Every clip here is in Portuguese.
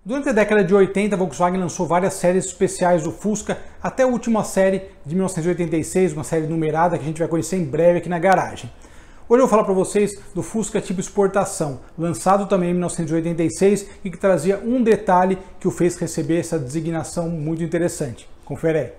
Durante a década de 80, a Volkswagen lançou várias séries especiais do Fusca, até a última série de 1986, uma série numerada que a gente vai conhecer em breve aqui na garagem. Hoje eu vou falar para vocês do Fusca tipo exportação, lançado também em 1986 e que trazia um detalhe que o fez receber essa designação muito interessante. Confere aí.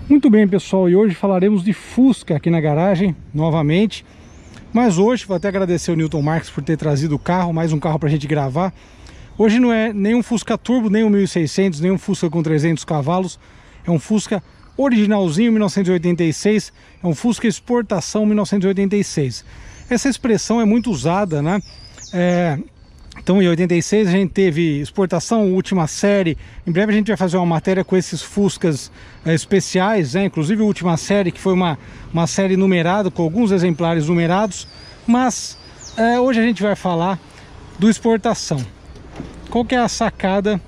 Muito bem, pessoal, e hoje falaremos de Fusca aqui na garagem, novamente. Mas hoje, vou até agradecer o Newton Marques por ter trazido o carro, mais um carro pra gente gravar. Hoje não é nem um Fusca Turbo, nem um 1600, nem um Fusca com 300 cavalos. É um Fusca originalzinho, 1986, é um Fusca exportação 1986. Essa expressão é muito usada, né? Então em 86 a gente teve exportação, última série. Em breve a gente vai fazer uma matéria com esses Fuscas especiais, né? Inclusive a última série, que foi uma série numerada, com alguns exemplares numerados. Mas hoje a gente vai falar do exportação. Qual que é a sacada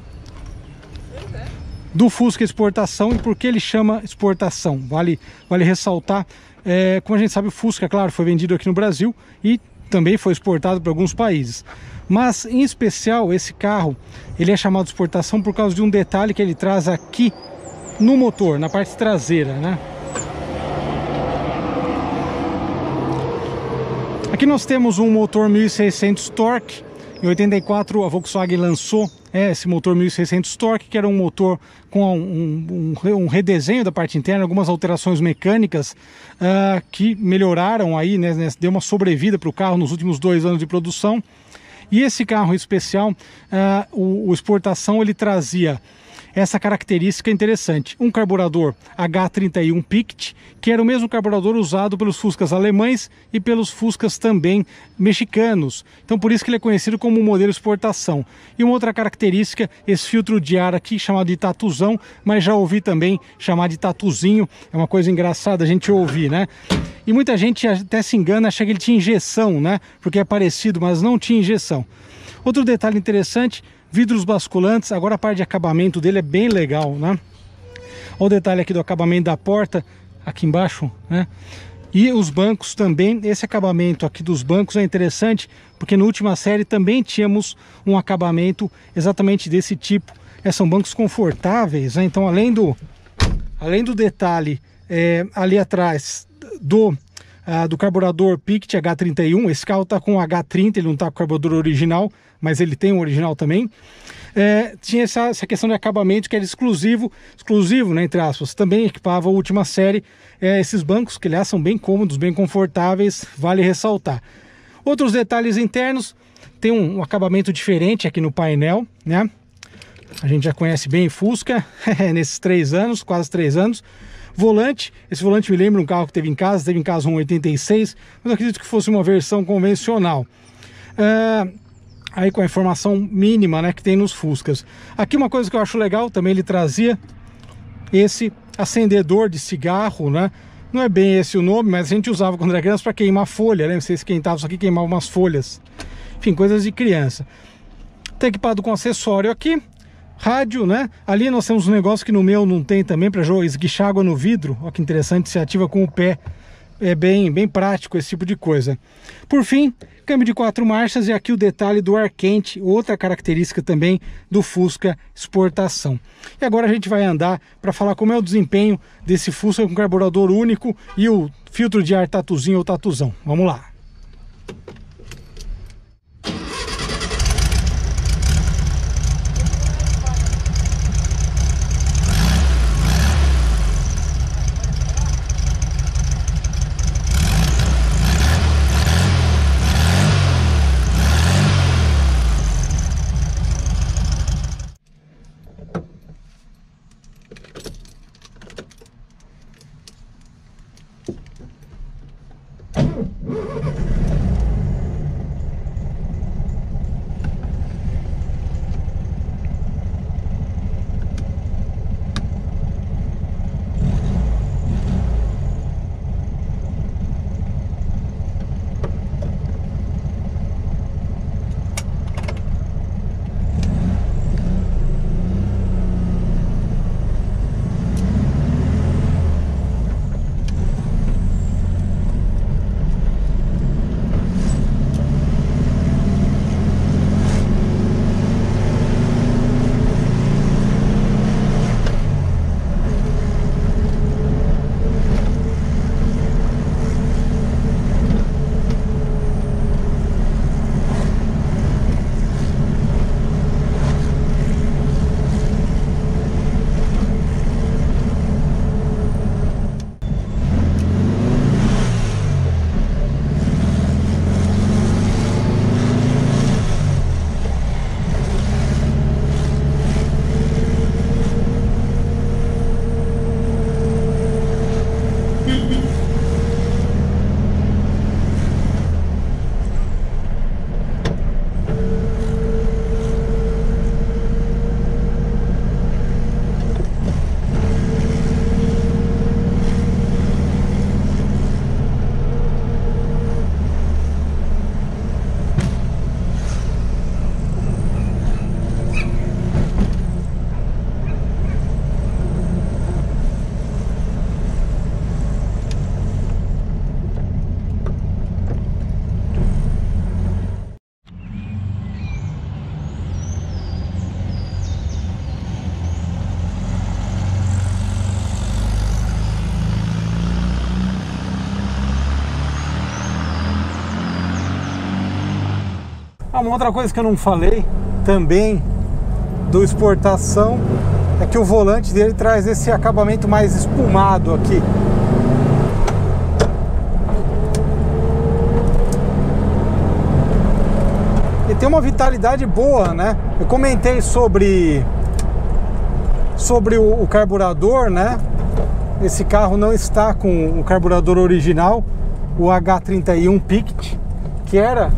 do Fusca exportação e por que ele chama exportação? Vale ressaltar, como a gente sabe, o Fusca, claro, foi vendido aqui no Brasil e também foi exportado para alguns países. Mas, em especial, esse carro, ele é chamado de exportação por causa de um detalhe que ele traz aqui no motor, na parte traseira, né? Aqui nós temos um motor 1600 Torque. Em 84 a Volkswagen lançou esse motor 1600 Torque, que era um motor com um redesenho da parte interna, algumas alterações mecânicas que melhoraram aí, né, deu uma sobrevida para o carro nos últimos 2 anos de produção. E esse carro especial, o exportação, ele trazia essa característica interessante. Um carburador H31 Pict, que era o mesmo carburador usado pelos Fuscas alemães e pelos Fuscas também mexicanos. Então por isso que ele é conhecido como modelo exportação. E uma outra característica, esse filtro de ar aqui chamado de tatuzão, mas já ouvi também chamar de tatuzinho. É uma coisa engraçada a gente ouvir, né? E muita gente até se engana, acha que ele tinha injeção, né? Porque é parecido, mas não tinha injeção. Outro detalhe interessante, vidros basculantes. Agora a parte de acabamento dele é bem legal, né? Olha o detalhe aqui do acabamento da porta, aqui embaixo, né? E os bancos também. Esse acabamento aqui dos bancos é interessante, porque na última série também tínhamos um acabamento exatamente desse tipo. São bancos confortáveis, né? Então além do detalhe ali atrás do carburador Pict H31, esse carro está com H30, ele não está com o carburador original, mas ele tem um original também. Tinha essa questão de acabamento que era exclusivo, né, entre aspas. Também equipava a última série esses bancos, que aliás são bem cômodos, bem confortáveis, vale ressaltar. Outros detalhes internos, tem um acabamento diferente aqui no painel, né? A gente já conhece bem Fusca nesses 3 anos, quase 3 anos. Volante, esse volante me lembra um carro que teve em casa um 86, mas eu acredito que fosse uma versão convencional. Aí com a informação mínima, né, que tem nos Fuscas. Aqui uma coisa que eu acho legal, também ele trazia esse acendedor de cigarro, né? Não é bem esse o nome, mas a gente usava quando era criança para queimar folha, né? Você esquentava isso aqui, queimava umas folhas. Enfim, coisas de criança. Tá equipado com acessório aqui. Rádio, né? Ali nós temos um negócio que no meu não tem também, para esguichar água no vidro. Olha que interessante, se ativa com o pé. É bem prático esse tipo de coisa. Por fim, câmbio de 4 marchas e aqui o detalhe do ar quente, outra característica também do Fusca exportação. E agora a gente vai andar para falar como é o desempenho desse Fusca com carburador único e o filtro de ar tatuzinho ou tatuzão. Vamos lá. Uma outra coisa que eu não falei também do exportação é que o volante dele traz esse acabamento mais espumado aqui. E tem uma vitalidade boa, né? Eu comentei sobre o carburador, né? Esse carro não está com o carburador original, o H31 Pict, que era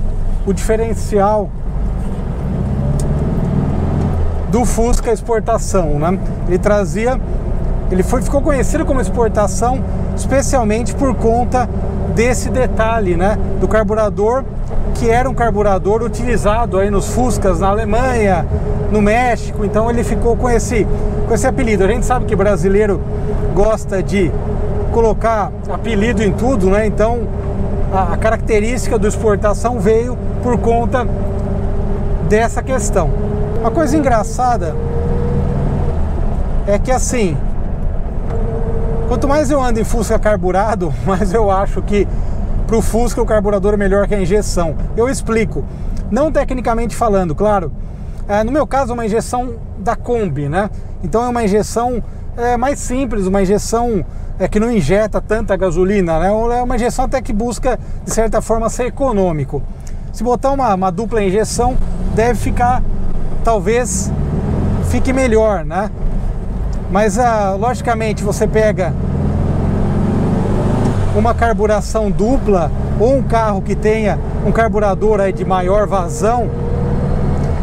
o diferencial do Fusca exportação, né? Ficou conhecido como exportação especialmente por conta desse detalhe, né? Do carburador, que era um carburador utilizado aí nos Fuscas na Alemanha, no México. Então ele ficou com esse apelido. A gente sabe que brasileiro gosta de colocar apelido em tudo, né? Então a característica do exportação veio por conta dessa questão. Uma coisa engraçada é que, assim, quanto mais eu ando em Fusca carburado, mais eu acho que para o Fusca o carburador é melhor que a injeção. Eu explico, não tecnicamente falando, claro. No meu caso é uma injeção da Kombi, né? Então é uma injeção mais simples, uma injeção que não injeta tanta gasolina, né? É uma injeção até que busca, de certa forma, ser econômico. Se botar uma dupla injeção, deve ficar, talvez fique melhor, né? Mas logicamente você pega uma carburação dupla ou um carro que tenha um carburador aí de maior vazão,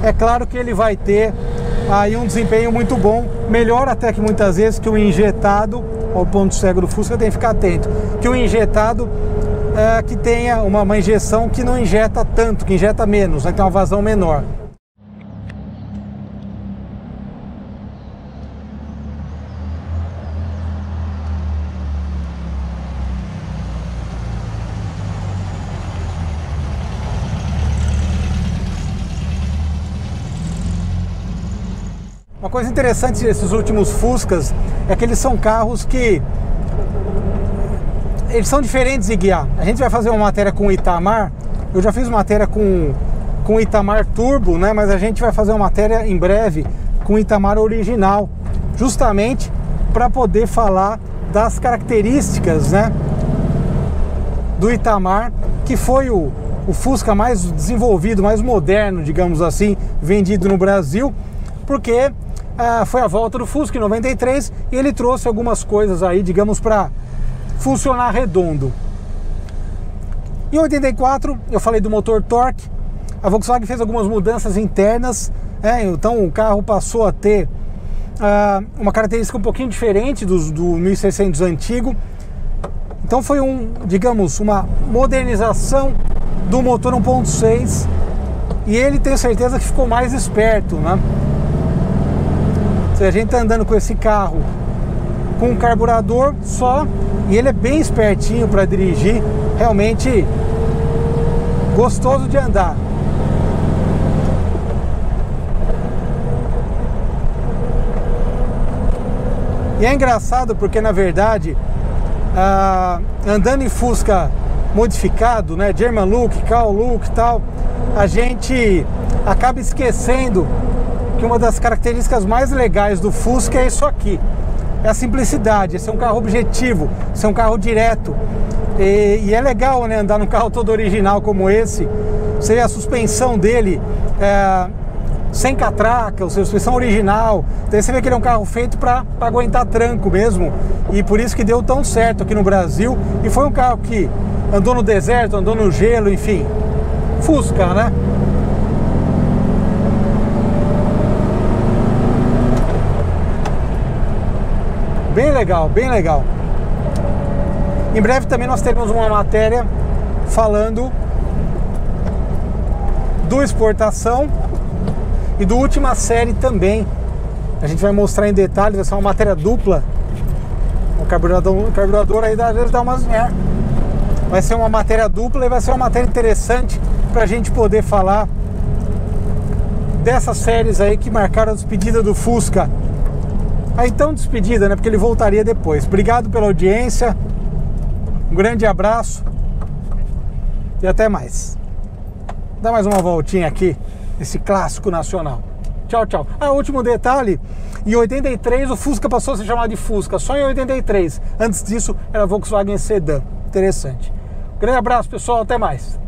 é claro que ele vai ter aí um desempenho muito bom, melhor até que muitas vezes que o injetado. Ao ponto cego do Fusca, tem que ficar atento, que o injetado que tenha uma injeção que não injeta tanto, que injeta menos, né, que tem uma vazão menor. Uma coisa interessante desses últimos Fuscas é que eles são carros que eles são diferentes de guiar. A gente vai fazer uma matéria com o Itamar. Eu já fiz uma matéria com o Itamar Turbo, né? Mas a gente vai fazer uma matéria em breve com o Itamar original, justamente para poder falar das características, né, do Itamar, que foi o Fusca mais desenvolvido, mais moderno, digamos assim, vendido no Brasil, porque foi a volta do Fusca em 93 e ele trouxe algumas coisas aí, digamos, para funcionar redondo. Em 84, eu falei do motor torque. A Volkswagen fez algumas mudanças internas, então o carro passou a ter uma característica um pouquinho diferente do 1600 antigo. Então foi digamos, uma modernização do motor 1.6, e ele, tenho certeza que ficou mais esperto, né? Se a gente tá andando com esse carro com um carburador só, e ele é bem espertinho para dirigir, realmente gostoso de andar. E é engraçado porque, na verdade, andando em Fusca modificado, né, German Look, Cow Look e tal, a gente acaba esquecendo que uma das características mais legais do Fusca é isso aqui, é a simplicidade, esse é um carro objetivo, esse é um carro direto, e é legal, né, andar num carro todo original como esse. Você vê a suspensão dele sem catraca, a suspensão original. Daí você vê que ele é um carro feito para aguentar tranco mesmo, e por isso que deu tão certo aqui no Brasil. E foi um carro que andou no deserto, andou no gelo, enfim, Fusca, né? Bem legal, bem legal. Em breve também nós teremos uma matéria falando do exportação e do Última Série também. A gente vai mostrar em detalhes, vai ser uma matéria dupla. O carburador aí às vezes dá umas... Vai ser uma matéria dupla e vai ser uma matéria interessante para a gente poder falar dessas séries aí que marcaram a despedida do Fusca. A então despedida, né? Porque ele voltaria depois. Obrigado pela audiência. Um grande abraço. E até mais. Dá mais uma voltinha aqui, esse clássico nacional. Tchau, tchau. Último detalhe. Em 83 o Fusca passou a ser chamado de Fusca. Só em 83. Antes disso era Volkswagen Sedan. Interessante. Grande abraço, pessoal. Até mais.